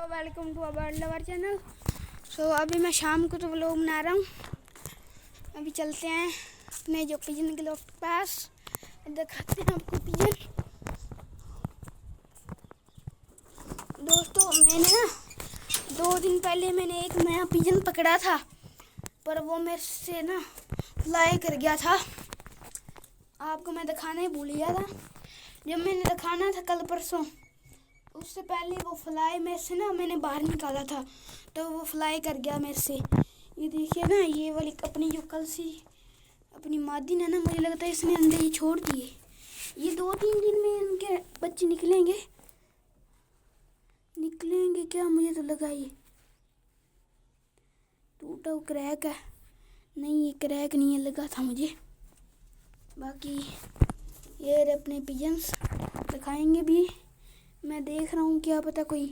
Welcome to our lover channel. अभी मैं शाम को तो व्लॉग बना रहा हूँ। अभी चलते हैं अपने जो पिजन के लोफ्ट के पास, दिखाते हैं आपको पिजन। दोस्तों मैंने ना 2 दिन पहले मैंने एक नया पिजन पकड़ा था, पर वो मेरे से ना फ्लाई कर गया था। आपको मैं दिखाना ही भूल गया था। जब मैंने दिखाना था कल परसों, उससे पहले वो फ्लाई मेरे से ना मैंने बाहर निकाला था, तो वो फ्लाई कर गया मेरे से। ये देखिए ना, ये वाली अपनी जो कल सी अपनी मादी ने ना, मुझे लगता है इसने अंडे ही छोड़ दिए। ये 2-3 दिन में इनके बच्चे निकलेंगे क्या, मुझे तो लगा ये टूटा हुआ क्रैक है। नहीं, ये क्रैक नहीं है, लगा था मुझे। बाकी ये अपने पिजन्स दिखाएंगे भी। मैं देख रहा हूँ, क्या पता कोई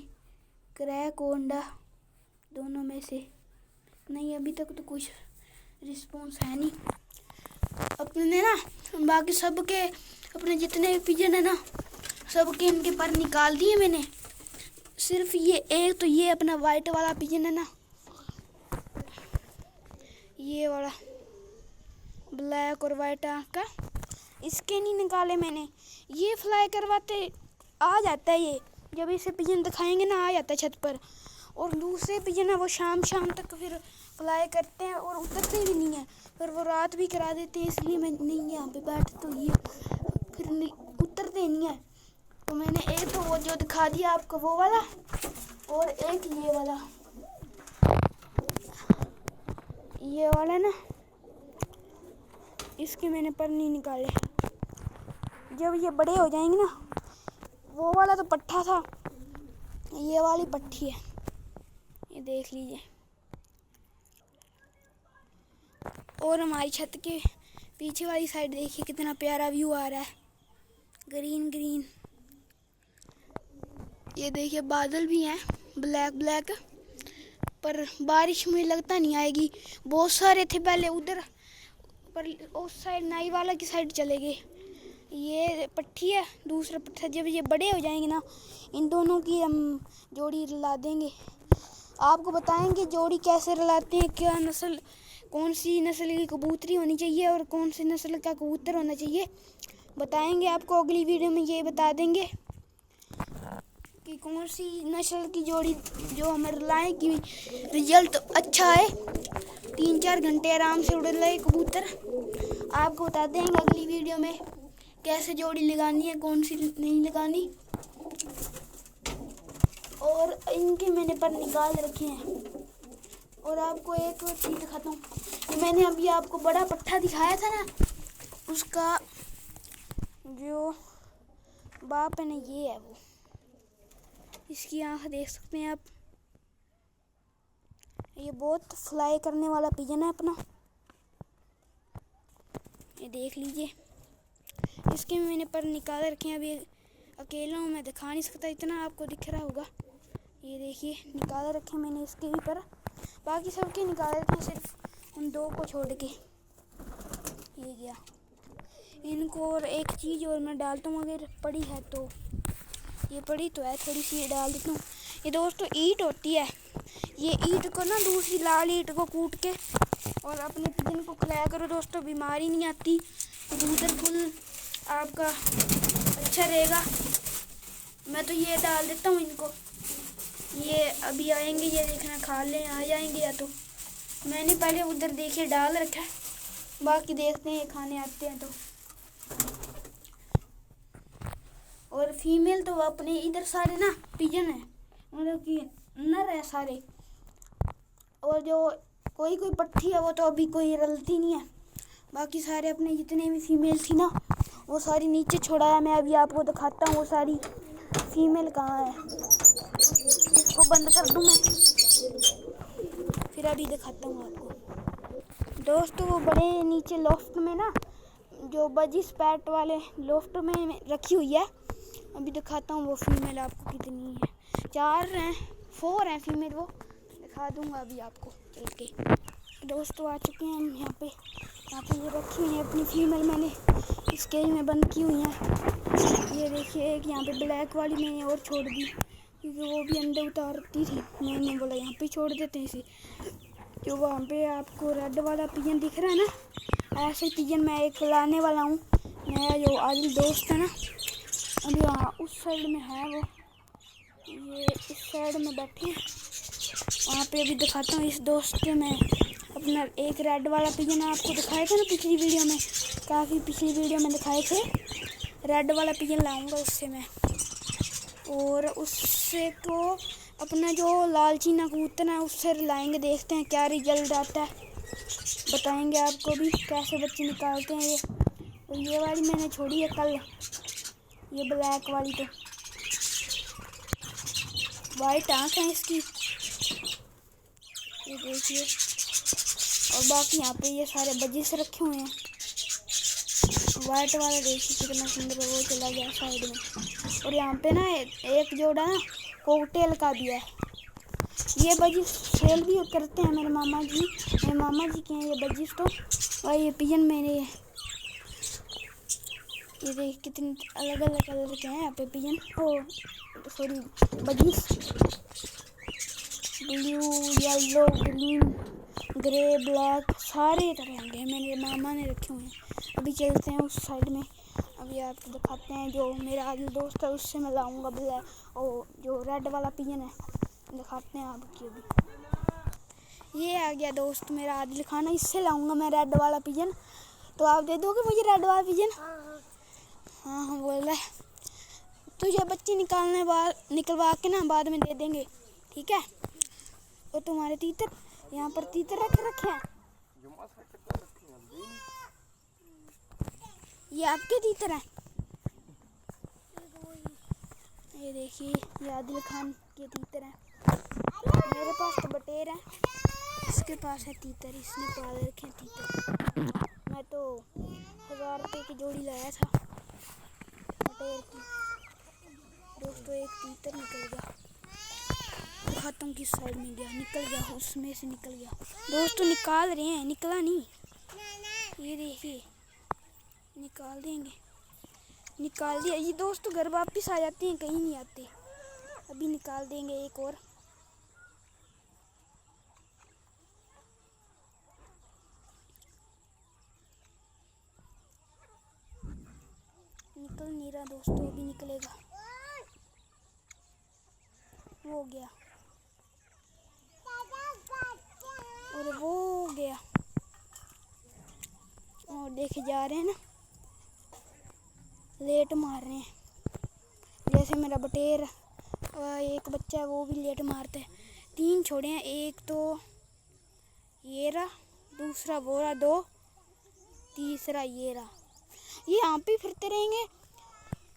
क्रैक हो अंडा दोनों में से। नहीं, अभी तक तो कुछ रिस्पॉन्स है नहीं। अपने ना बाकी सबके अपने जितने पिजन है ना, सबके इनके पर निकाल दिए मैंने। सिर्फ ये एक, तो ये अपना वाइट वाला पिजन है ना, ये वाला ब्लैक और वाइट आँख का, इसके नहीं निकाले मैंने। ये फ्लाई करवाते आ जाता है, ये जब इसे पिजन दिखाएंगे ना आ जाता है छत पर। और दूसरे पिजन है वो शाम तक फिर फ्लाई करते हैं और उतरते भी नहीं है, फिर वो रात भी करा देते हैं। इसलिए मैं नहीं यहाँ पे बैठ, तो ये फिर नहीं उतरते नहीं है। तो मैंने एक तो वो जो दिखा दिया आपको वो वाला, और एक ये वाला ना, इसके मैंने पर नहीं निकाले। जब ये बड़े हो जाएंगे ना, वो वाला तो पट्ठा था, ये वाली पट्टी है, ये देख लीजिए। और हमारी छत के पीछे वाली साइड देखिए कितना प्यारा व्यू आ रहा है, ग्रीन। ये देखिए बादल भी हैं ब्लैक, पर बारिश मुझे लगता नहीं आएगी। बहुत सारे थे पहले उधर, पर उस साइड नाई वाला की साइड चले गए। ये पट्टी है, दूसरा पट्टा। जब ये बड़े हो जाएंगे ना, इन दोनों की हम जोड़ी रला देंगे। आपको बताएंगे जोड़ी कैसे रलाते हैं, क्या नस्ल, कौन सी नस्ल की कबूतरी होनी चाहिए और कौन सी नस्ल का कबूतर होना चाहिए, बताएंगे आपको। अगली वीडियो में ये बता देंगे कि कौन सी नस्ल की जोड़ी जो हमें रलाएं कि रिजल्ट अच्छा है। 3-4 घंटे आराम से उड़ रहे कबूतर। आपको बता देंगे अगली वीडियो में कैसे जोड़ी लगानी है, कौन सी नहीं लगानी। और इनके मैंने पर निकाल रखे हैं। और आपको एक चीज़ दिखाता हूँ, मैंने अभी आपको बड़ा पट्ठा दिखाया था ना, उसका जो बाप है ना, ये है वो। इसकी आँख देख सकते हैं आप। ये बहुत फ्लाई करने वाला पिजन है अपना, ये देख लीजिए। इसके मैंने पर निकाल रखे हैं। अभी अकेला हूँ, मैं दिखा नहीं सकता इतना, आपको दिख रहा होगा। ये देखिए निकाल रखे मैंने इसके भी पर, बाकी सबके निकाल रखे हैं, सिर्फ उन 2 को छोड़ के। ये गया इनको। और एक चीज़ और मैं डालता हूँ, अगर पड़ी है तो, ये पड़ी तो है, थोड़ी सी डाल देता हूँ। ये दोस्तों ईंट होती है, ये ईंट को ना, दूसरी लाल ईंट को कूट के और अपने पिजन को खिलाया करो दोस्तों, बीमारी नहीं आती, कबूतर फुल आपका अच्छा रहेगा। मैं तो ये डाल देता हूँ इनको। ये अभी आएंगे, ये देखना खा लें, आ जाएंगे या तो। मैंने पहले उधर देखे डाल रखा है, बाकी देखते हैं खाने आते हैं तो। और फीमेल तो अपने इधर सारे ना पिजन है, मतलब कि नर है सारे। और जो कोई पट्टी है वो तो अभी कोई रलती नहीं है। बाकी सारे अपने जितने भी फीमेल थी ना, वो सारी नीचे छोड़ाया। मैं अभी आपको दिखाता हूँ वो सारी फीमेल कहाँ है। इसको बंद कर दूँ मैं, फिर अभी दिखाता हूँ आपको। दोस्तों वो बड़े नीचे लोफ्ट में ना, जो बजिस पैट वाले लोफ्ट में रखी हुई है, अभी दिखाता हूँ वो फीमेल आपको कितनी है। 4 हैं फीमेल, वो दिखा दूँगा अभी आपको चल के। दोस्तों आ चुके हैं हम यहाँ पे ये रखी हुई है अपनी फीमेल, मैंने इस केज में बंद की हुई हैं। ये देखिए एक यहाँ पे ब्लैक वाली मैंने और छोड़ दी, क्योंकि वो भी अंडे उतारती थी। मैंने बोला यहाँ पे छोड़ देते हैं इसे। जो वहाँ पे आपको रेड वाला पिजन दिख रहा है ना, ऐसे पिजन मैं एक लाने वाला हूँ। मेरा जो आदिल दोस्त है ना, अभी वहाँ उस साइड में है, वो ये इस साइड में बैठे हैं। वहाँ पे अभी दिखाता हूँ इस दोस्त के मैं अपना एक रेड वाला पिजन आपको दिखाया था ना पिछली वीडियो में, काफ़ी पिछली वीडियो में दिखाए थे। रेड वाला पिजन लाऊंगा उससे मैं, और उससे को अपना जो लालचीना कबूतर है उससे लाएंगे। देखते हैं क्या रिजल्ट आता है, बताएंगे आपको भी कैसे बच्चे निकालते हैं ये। और ये वाली मैंने छोड़ी है कल, ये ब्लैक वाली, तो वाइट आँख है इसकी, ये देखिए। और बाकी यहाँ पे ये सारे बजिस रखे हुए हैं। वाइट वाला देखिए कितना सुंदर है, वो चला गया साइड में। और यहाँ पे ना एक जोड़ा ना कॉकटेल का भी है। ये बजिस सेल भी करते हैं मेरे मामा जी के हैं ये बजिस। तो और ये पिजन मैंने, ये देख कितने अलग अलग कलर के हैं यहाँ पे pigeon, oh sorry budgies, blue, yellow, green, grey, black, सारे तरह के मेरे मामा ने रखे हुए हैं। अभी चलते हैं उस साइड में, अभी आपको दिखाते हैं। जो मेरा आदिल दोस्त है उससे मैं लाऊंगा ब्लैक और जो रेड वाला पिजन है, दिखाते हैं आपकी। अभी ये आ गया दोस्त मेरा आदिल खान, इससे लाऊंगा मैं रेड वाला पिजन। तो आप दे दोगे मुझे रेड वाला पिजन? हाँ हाँ बोल रहा है। तुझे बच्चे निकलवा के ना बाद में दे देंगे, ठीक है? और तुम्हारे तीतर, यहाँ पर तीतर रखे हैं। ये आपके तीतर हैं? ये देखिए ये आदिल खान के तीतर हैं। मेरे पास तो बटेर है, इसके पास है तीतर, इसने पाल रखे हैं तीतर। मैं तो 1000 रुपये की जोड़ी लाया था बटेर की। दोस्तों एक तीतर निकल गया, दिखाता हूँ किस साइड में गया, निकल गया, उसमें से निकल गया। दोस्तों निकाल रहे हैं, निकला नहीं, ये देखिए निकाल देंगे, निकाल दिया। ये दोस्तों घर वापस आ जाते हैं, कहीं नहीं आते। अभी निकाल देंगे एक और। निकल नहीं रहा दोस्तों, अभी निकलेगा। वो गया और वो गया। और देखे जा रहे हैं ना, लेट मार रहे हैं। जैसे मेरा बटेर एक बच्चा है वो भी लेट मारता है। 3 छोड़े हैं, एक तो ये रहा, दूसरा वो रहा, 2, तीसरा ये रहा। ये यहाँ पे फिरते रहेंगे,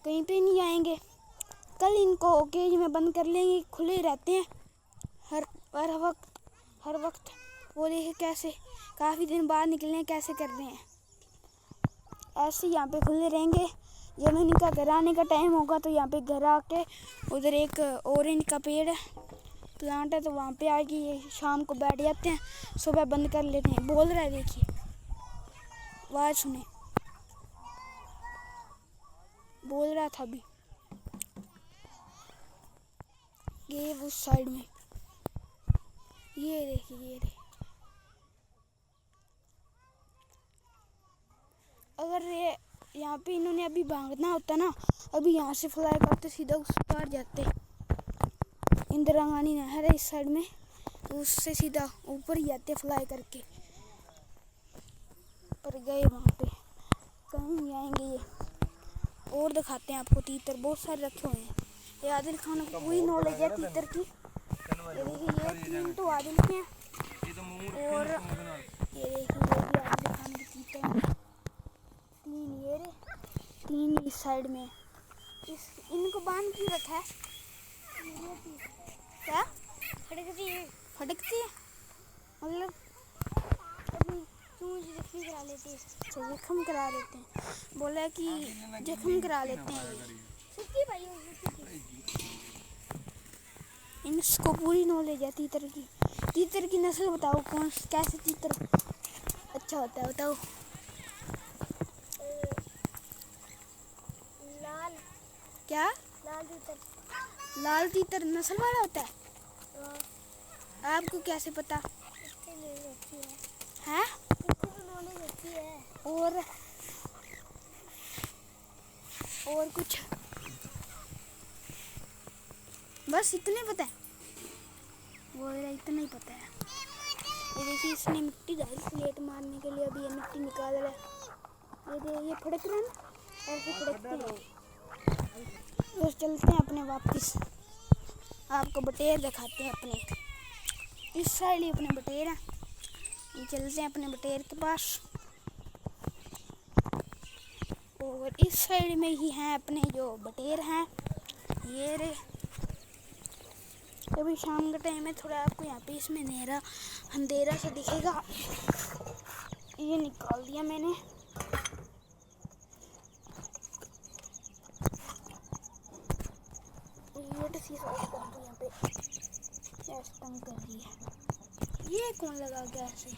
कहीं पे नहीं जाएंगे। कल इनको केज में बंद कर लेंगे, खुले रहते हैं हर वक्त। वो देखे कैसे काफ़ी दिन बाद निकलने कैसे कर रहे हैं, ऐसे यहाँ पे खुले रहेंगे। जब इनका घर आने का टाइम होगा तो यहाँ पे घर आके, उधर एक ऑरेंज का पेड़ है, प्लांट है, तो वहाँ पे आके ये शाम को बैठ जाते हैं, सुबह बंद कर लेते हैं। बोल रहा है देखिए, आवाज़ सुने, बोल रहा था अभी। ये उस साइड में, ये देखिए, ये देखिए। अगर ये यहाँ पे इन्होंने अभी भागना होता ना, अभी यहाँ से फ्लाई करते सीधा उस पार जाते। इंदिरा गांधी नहर है इस साइड में, तो उससे सीधा ऊपर ही जाते फ्लाई करके, पर गए वहाँ पे कहीं नहीं आएंगे ये। और दिखाते हैं आपको, तीतर बहुत सारे रखे हुए हैं। ये आदिल खान को पूरी नॉलेज है तीतर की। ये देखिए ये 3 तो आदिल के हैं, और ये देखिए आदिल खान के तीतर 3 ये रे, 3 इस साइड में। इनको बांध क्यों रखा है? क्या फटकती है? मतलब अभी जख्म करा लेते हैं। अच्छा जख्म करा लेते हैं, बोला कि जख्म करा लेते हैं ये। इनको पूरी नॉलेज है तीतर की। तीतर की नस्ल बताओ, कौन कैसे तीतर अच्छा होता है बताओ? लाल। क्या? लाल तीतर। लाल तीतर नस्ल वाला होता है? हाँ, आपको कैसे पता इसके लिए रखी है। है? इसको उन्होंने रखी है। और कुछ बस इतने पता है? वो इतना ही पता है। ये देखिए इसने मिट्टी डाली स्लेट मारने के लिए। अभी ये मिट्टी निकाल रहा है। ये फड़क रहा है ना, ऐसे फड़कते हैं। बस चलते हैं अपने वापस। आपको बटेर दिखाते हैं अपने। इस साइड ही अपने बटेर हैं। ये चलते हैं अपने बटेर के पास। और इस साइड में ही हैं अपने जो बटेर हैं, ये रे। अभी शाम का टाइम है, थोड़ा आपको यहाँ पे इसमें अंधेरा सा दिखेगा। ये निकाल दिया मैंने। ये साइड कर दो, यहाँ पे गैस तंग कर रही है। ये कौन लगा गया ऐसे?